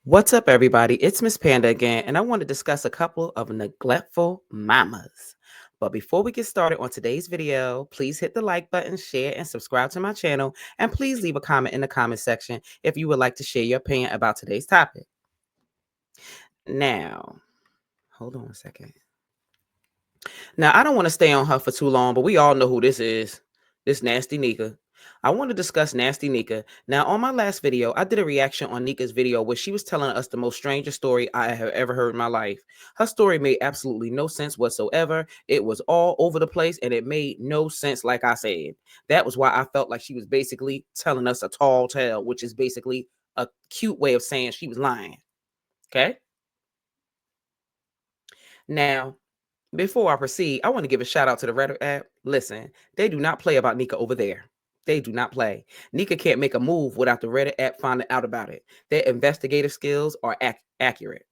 What's up, everybody? It's Miss Panda again, and I want to discuss a couple of neglectful mamas. But before we get started on today's video, please hit the like button, share, and subscribe to my channel. And please leave a comment in the comment section if you would like to share your opinion about today's topic. Now, hold on a second. Now, I don't want to stay on her for too long, but we all know who this is. This nasty Nika. I want to discuss nasty Nika. Now, on my last video, I did a reaction on Nika's video where she was telling us the most strangest story I have ever heard in my life. Her story made absolutely no sense whatsoever. It was all over the place and it made no sense, like I said. That was why I felt like she was basically telling us a tall tale, which is basically a cute way of saying she was lying. Okay? Now, before I proceed, I want to give a shout out to the Reddit app. Listen, they do not play about Nika over there. They do not play. Nika can't make a move without the Reddit app finding out about it. Their investigative skills are accurate.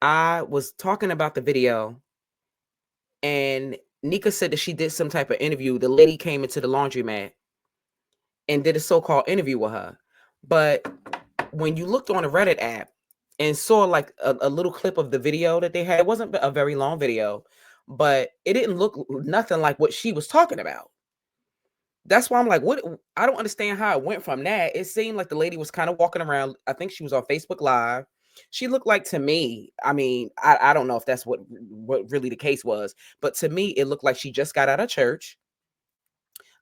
I was talking about the video, and Nika said that she did some type of interview. The lady came into the laundromat and did a so-called interview with her. But when you looked on the Reddit app and saw like a little clip of the video that they had, it wasn't a very long video, but it didn't look nothing like what she was talking about. That's why I'm like, what? I don't understand how it went from that. It seemed like the lady was kind of walking around. I think she was on Facebook Live. She looked like, to me, I mean, I don't know if that's what really the case was, but to me, it looked like she just got out of church.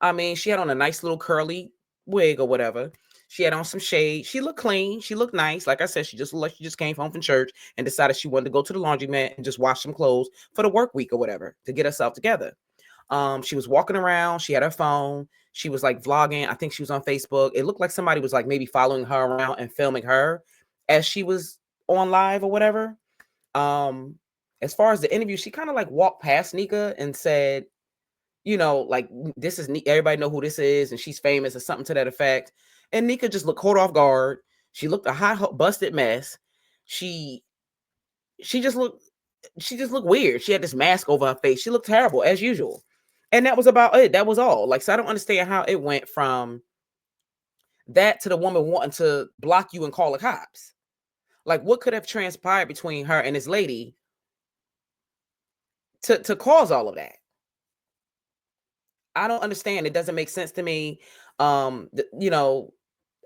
I mean, she had on a nice little curly wig or whatever. She had on some shade. She looked clean. She looked nice. Like I said, she just looked like she just came home from church and decided she wanted to go to the laundromat and just wash some clothes for the work week or whatever to get herself together. She was walking around. She had her phone. She was like vlogging. I think she was on Facebook. It looked like somebody was like maybe following her around and filming her as she was on live or whatever. As far as the interview, she kind of like walked past Nika and said, you know, like, this is everybody know who this is, and she's famous or something to that effect. And Nika just looked caught off guard. She looked a hot, busted mess. She she just looked weird. She had this mask over her face. She looked terrible as usual. And that was about it. That was all. Like, so I don't understand how it went from that to the woman wanting to block you and call the cops. Like, what could have transpired between her and this lady to cause all of that? I don't understand. It doesn't make sense to me. You know,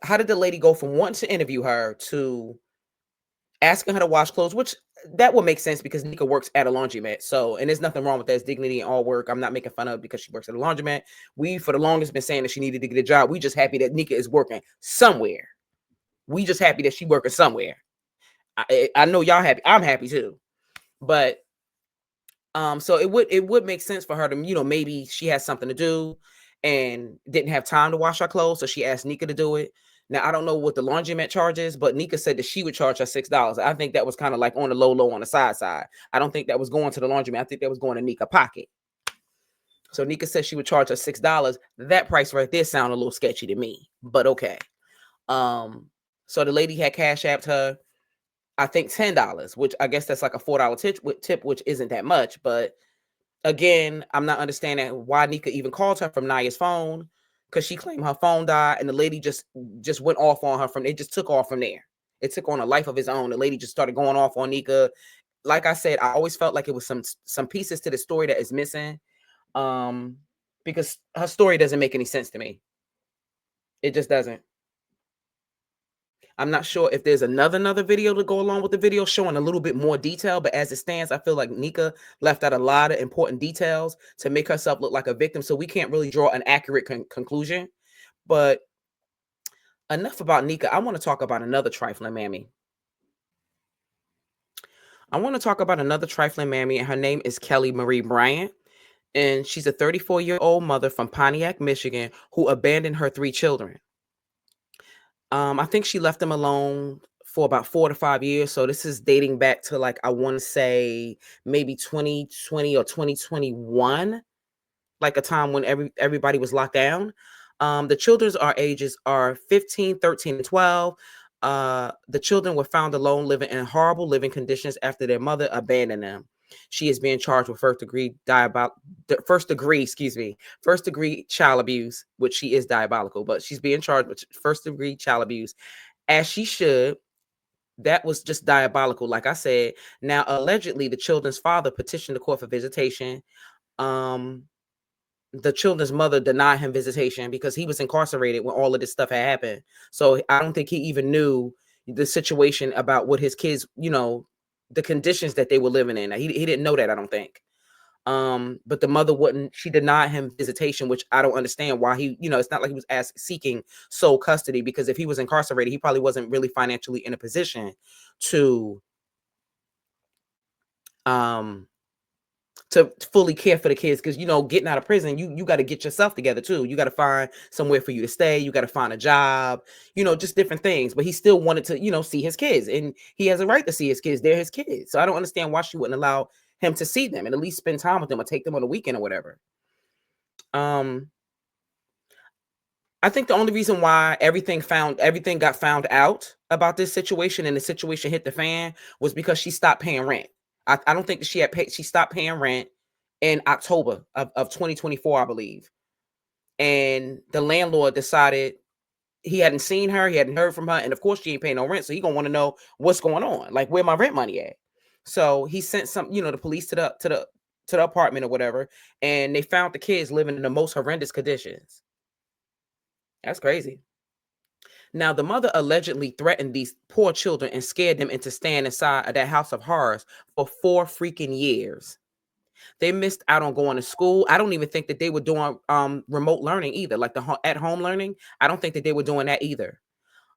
how did the lady go from wanting to interview her to asking her to wash clothes, which that would make sense because Nika works at a laundromat. So, and there's nothing wrong with that. It's dignity in all work. I'm not making fun of because she works at a laundromat. We, for the longest, been saying that she needed to get a job. We just happy that Nika is working somewhere. We just happy that she working somewhere. I know y'all happy. I'm happy too. But so it would make sense for her to, you know, maybe she has something to do and didn't have time to wash her clothes, so she asked Nika to do it. Now I don't know what the laundromat charges, but Nika said that she would charge her $6. I think that was kind of like on the low on the side. I don't think that was going to the laundromat. I think that was going to Nika pocket. So Nika said she would charge her $6. That price right there sounded a little sketchy to me, but okay. So the lady had cash apped her, I think $10, which I guess that's like a $4 tip, which isn't that much. But again, I'm not understanding why Nika even called her from Naya's phone, because she claimed her phone died, and the lady just went off on her from. It just took off from there. It took on a life of its own. The lady just started going off on Nika. Like I said, I always felt like it was some pieces to the story that is missing, because her story doesn't make any sense to me. It just doesn't. I'm not sure if there's another video to go along with the video showing a little bit more detail, but as it stands, I feel like Nika left out a lot of important details to make herself look like a victim, so we can't really draw an accurate conclusion. But enough about Nika. I want to talk about another trifling mammy. And her name is Kelly Marie Bryant, and she's a 34-year-old mother from Pontiac, Michigan, who abandoned her 3 children. I think she left them alone for about 4 to 5 years. So this is dating back to, like, I want to say maybe 2020 or 2021, like a time when everybody was locked down. The children's ages are 15, 13, and 12. The children were found alone, living in horrible living conditions after their mother abandoned them. She is being charged with first degree child abuse, which she is diabolical, but she's being charged with first degree child abuse, as she should. That was just diabolical. Like I said, now allegedly the children's father petitioned the court for visitation. Um, the children's mother denied him visitation because he was incarcerated when all of this stuff had happened. So I don't think he even knew the situation about what his kids, the conditions that they were living in. He didn't know that, I don't think. But the mother wouldn't, she denied him visitation, which I don't understand why he, it's not like he was seeking sole custody, because if he was incarcerated, he probably wasn't really financially in a position to um to fully care for the kids, because getting out of prison, you got to get yourself together too. You got to find somewhere for you to stay, you got to find a job, just different things. But he still wanted to see his kids, and he has a right to see his kids. They're his kids. So I don't understand why she wouldn't allow him to see them and at least spend time with them or take them on a weekend or whatever. um I think the only reason why everything got found out about this situation, and the situation hit the fan, was because she stopped paying rent. I don't think that she stopped paying rent in October of 2024, I believe. And the landlord decided, he hadn't seen her, he hadn't heard from her, and of course she ain't paying no rent, so he gonna want to know what's going on, like where my rent money at. So he sent the police to the apartment or whatever, and they found the kids living in the most horrendous conditions. That's crazy. Now, the mother allegedly threatened these poor children and scared them into staying inside of that house of horrors for 4 freaking years. They missed out on going to school. I don't even think that they were doing remote learning either, like the at home learning. I don't think that they were doing that either.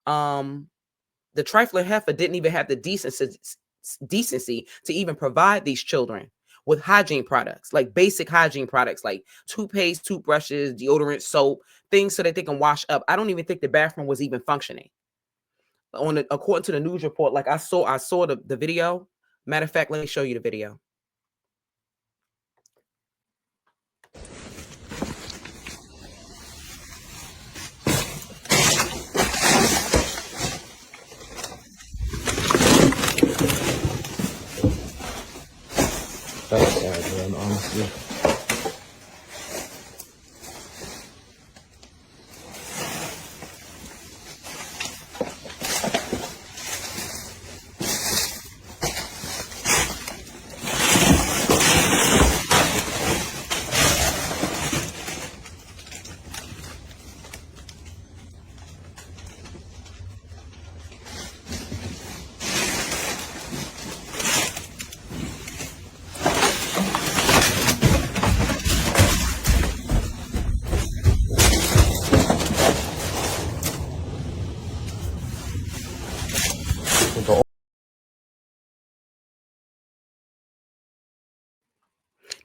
Um, the trifling heifer didn't even have the decency to even provide these children with hygiene products, like basic hygiene products, like toothpaste, toothbrushes, deodorant, soap, things so that they can wash up. I don't even think the bathroom was even functioning. According to the news report, like I saw the video. Matter of fact, let me show you the video. That's sad, man, honestly.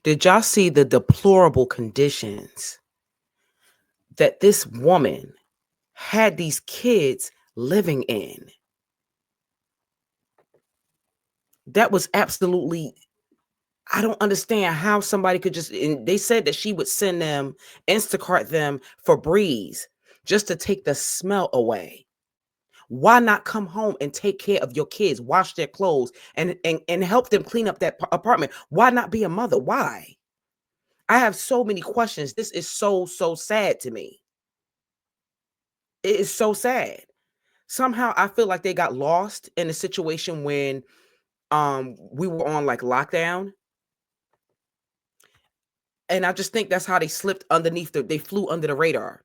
Did y'all see the deplorable conditions that this woman had these kids living in? That was absolutely, I don't understand how somebody could just, and they said that she would send them, Instacart them Febreze just to take the smell away. Why not come home and take care of your kids, wash their clothes, and help them clean up that apartment? Why not be a mother? Why? I have so many questions. This is so sad to me. It is so sad. Somehow I feel like they got lost in a situation when we were on like lockdown. And I just think that's how they slipped underneath they flew under the radar.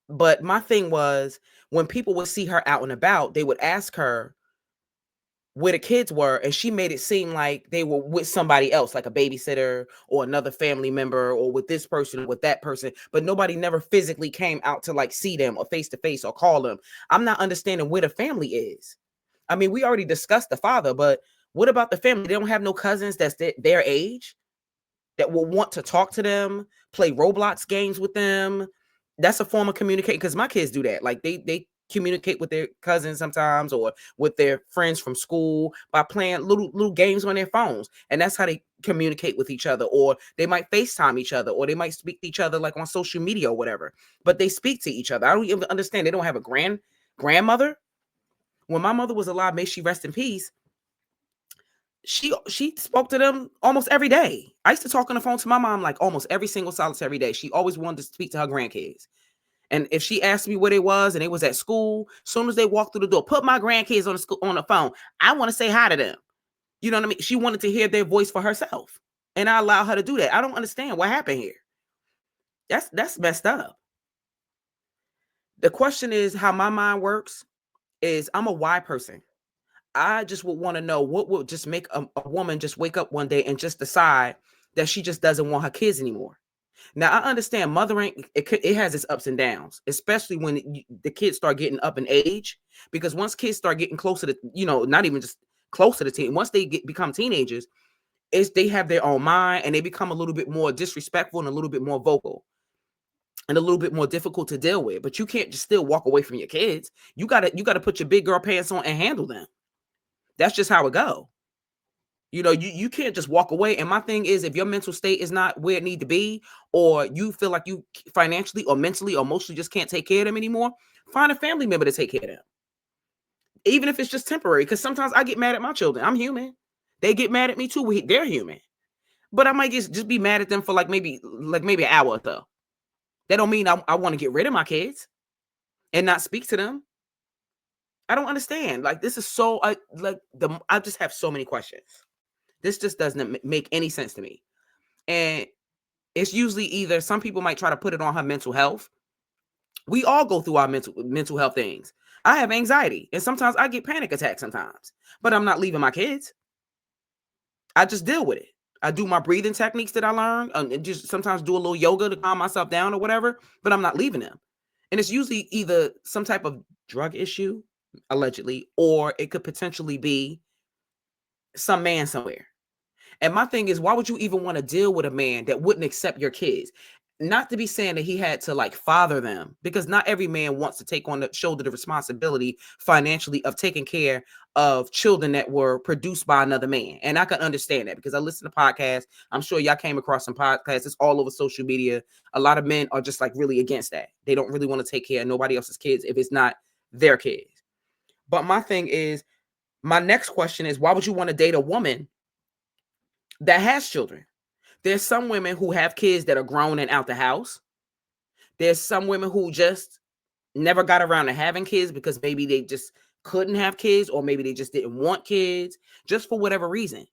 But my thing was, when people would see her out and about, they would ask her where the kids were, and she made it seem like they were with somebody else, like a babysitter or another family member, or with this person or with that person, but nobody never physically came out to like see them or face to face or call them. I'm not understanding where the family is. I mean, we already discussed the father, but what about the family? They don't have no cousins that's their age that will want to talk to them, play Roblox games with them. That's a form of communication, because my kids do that. Like they communicate with their cousins sometimes, or with their friends from school, by playing little games on their phones. And that's how they communicate with each other. Or they might FaceTime each other, or they might speak to each other like on social media or whatever. But they speak to each other. I don't even understand. They don't have a grandmother. When my mother was alive, may she rest in peace, she spoke to them almost every day. I used to talk on the phone to my mom like almost every single solitary day. She always wanted to speak to her grandkids. And if she asked me where they was and they was at school, soon as they walked through the door, put my grandkids on the phone. I want to say hi to them. You know what I mean? She wanted to hear their voice for herself. And I allow her to do that. I don't understand what happened here. That's messed up. The question is how my mind works is I'm a why person. I just would want to know what would just make a woman just wake up one day and just decide that she just doesn't want her kids anymore. Now, I understand mothering, it has its ups and downs, especially when the kids start getting up in age, because once kids start getting closer to, not even just closer to teen, once they become teenagers, they have their own mind and they become a little bit more disrespectful and a little bit more vocal and a little bit more difficult to deal with. But you can't just still walk away from your kids. You gotta put your big girl pants on and handle them. That's just how it go. You can't just walk away. And my thing is, if your mental state is not where it need to be, or you feel like you financially or mentally or emotionally just can't take care of them anymore, find a family member to take care of them. Even if it's just temporary, because sometimes I get mad at my children. I'm human. They get mad at me too. They're human. But I might just be mad at them for maybe an hour or so. That don't mean I want to get rid of my kids and not speak to them. I don't understand. This is so I just have so many questions. This just doesn't make any sense to me. And it's usually either some people might try to put it on her mental health. We all go through our mental health things. I have anxiety and sometimes I get panic attacks sometimes, but I'm not leaving my kids. I just deal with it. I do my breathing techniques that I learned and just sometimes do a little yoga to calm myself down or whatever, but I'm not leaving them. And it's usually either some type of drug issue, allegedly, or it could potentially be some man somewhere. And my thing is, why would you even want to deal with a man that wouldn't accept your kids? Not to be saying that he had to father them, because not every man wants to take on the shoulder the responsibility financially of taking care of children that were produced by another man. And I can understand that because I listen to podcasts. I'm sure y'all came across some podcasts. It's all over social media. A lot of men are just really against that. They don't really want to take care of nobody else's kids if it's not their kids. But my thing is, my next question is, why would you want to date a woman that has children? There's some women who have kids that are grown and out the house. There's some women who just never got around to having kids because maybe they just couldn't have kids, or maybe they just didn't want kids, just for whatever reason.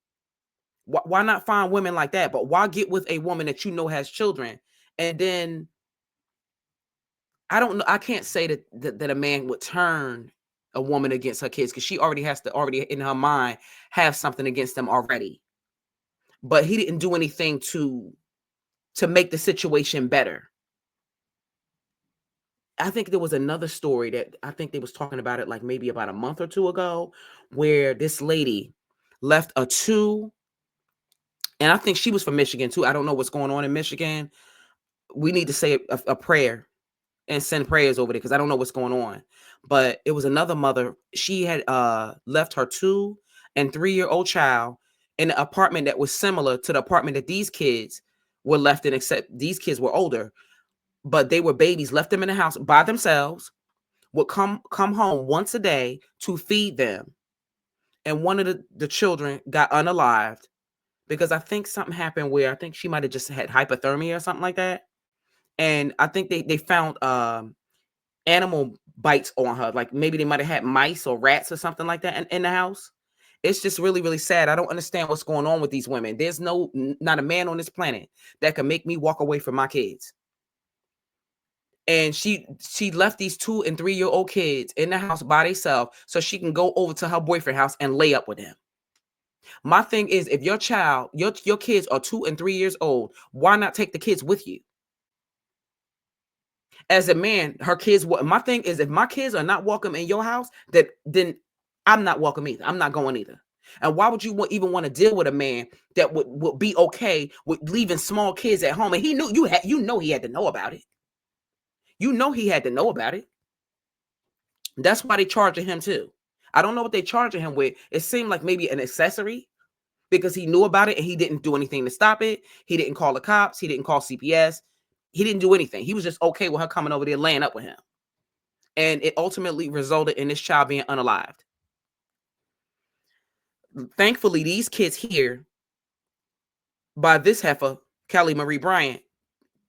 Why not find women like that? But why get with a woman that has children? And then I don't know. I can't say that a man would turn a woman against her kids, because she already has to in her mind have something against them already. But he didn't do anything to make the situation better. I think there was another story that I think they was talking about it maybe about a month or two ago, where this lady left a 2, and I think she was from Michigan too. I don't know what's going on in Michigan. We need to say a prayer and send prayers over there, because I don't know what's going on. But it was another mother. She had left her 2 and 3-year-old child in an apartment that was similar to the apartment that these kids were left in, except these kids were older, but they were babies, left them in the house by themselves, would come home once a day to feed them. And one of the children got unalived because I think something happened where I think she might have just had hypothermia or something like that. And I think they found animal bites on her. Maybe they might have had mice or rats or something like that in the house. It's just really, really sad. I don't understand what's going on with these women. There's not a man on this planet that can make me walk away from my kids. And she left these 2 and 3-year-old kids in the house by themselves so she can go over to her boyfriend's house and lay up with him. My thing is, if your child, your kids are 2 and 3 years old, why not take the kids with you? As a man, her kids. My thing is, if my kids are not welcome in your house, then I'm not welcome either. I'm not going either. And why would you even want to deal with a man that would be okay with leaving small kids at home? And he knew he had to know about it. He had to know about it. That's why they charging him too. I don't know what they charging him with. It seemed like maybe an accessory, because he knew about it and he didn't do anything to stop it. He didn't call the cops. He didn't call CPS. He didn't do anything. He was just okay with her coming over there, laying up with him. And it ultimately resulted in this child being unalived. Thankfully, these kids here, by this heifer, Kelly Marie Bryant,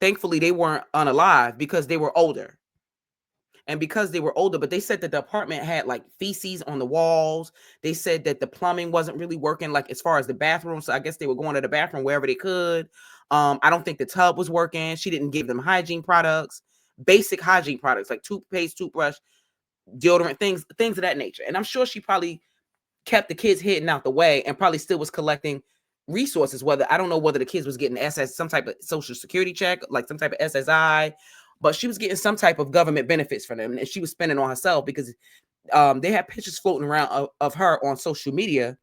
thankfully they weren't unalive because they were older. And because they were older, but they said that the apartment had like feces on the walls. They said that the plumbing wasn't really working, like as far as the bathroom. So I guess they were going to the bathroom wherever they could. I don't think the tub was working. She didn't give them hygiene products, basic hygiene products like toothpaste, toothbrush, deodorant, things of that nature. And I'm sure she probably kept the kids hidden out the way and probably still was collecting resources. Whether, I don't know whether the kids was getting some type of social security check, like some type of SSI, but she was getting some type of government benefits for them, and she was spending on herself because they had pictures floating around of her on social media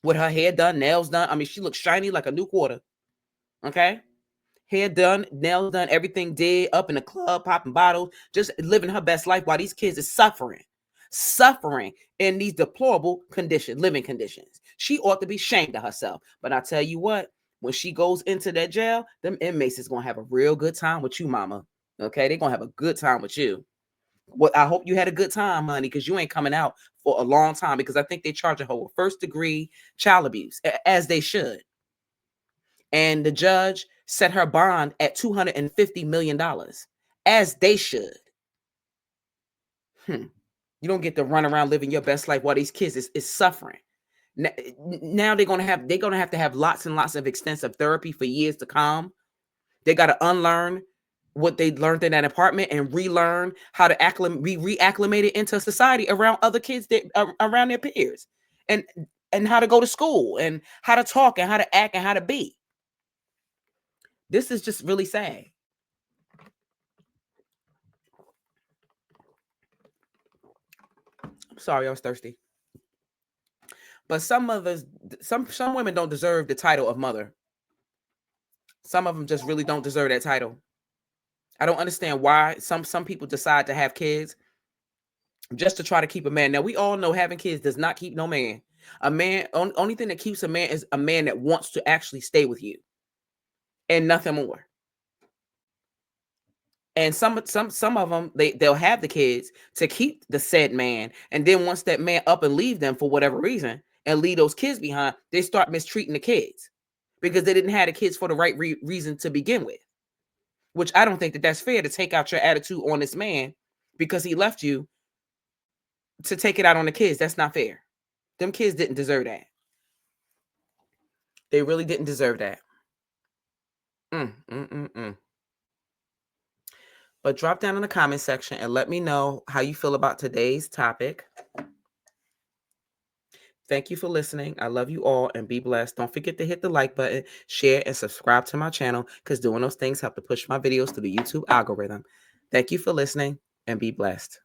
with her hair done, nails done. I mean, she looked shiny like a new quarter. Okay. Hair done, nails done, everything did, up in the club, popping bottles, just living her best life while these kids is suffering in these deplorable living conditions. She ought to be ashamed of herself. But I tell you what, when she goes into that jail, them inmates is going to have a real good time with you, mama. Okay, they're going to have a good time with you. Well, I hope you had a good time, honey, because you ain't coming out for a long time, because I think they charging her with first-degree child abuse, as they should. And the judge set her bond at $250 million, as they should. You don't get to run around living your best life while these kids is suffering. Now they're gonna have to have lots and lots of extensive therapy for years to come. They got to unlearn what they learned in that apartment and relearn how to be reacclimated into society around other kids around their peers, and how to go to school and how to talk and how to act and how to be. This is just really sad. I'm sorry, I was thirsty. But some mothers, some women don't deserve the title of mother. Some of them just really don't deserve that title. I don't understand why some people decide to have kids just to try to keep a man. Now, we all know having kids does not keep no man. A man, only thing that keeps a man is a man that wants to actually stay with you, and nothing more. And some of them, they'll have the kids to keep the said man, and then once that man up and leave them for whatever reason and leave those kids behind, they start mistreating the kids because they didn't have the kids for the right reason to begin with. Which I don't think that that's fair, to take out your attitude on this man because he left you, to take it out on the kids. That's not fair. Them kids didn't deserve that. They really didn't deserve that. But drop down in the comment section and let me know how you feel about today's topic. Thank you for listening. I love you all, and be blessed. Don't forget to hit the like button, share, and subscribe to my channel, because doing those things help to push my videos to the YouTube algorithm. Thank you for listening, and be blessed.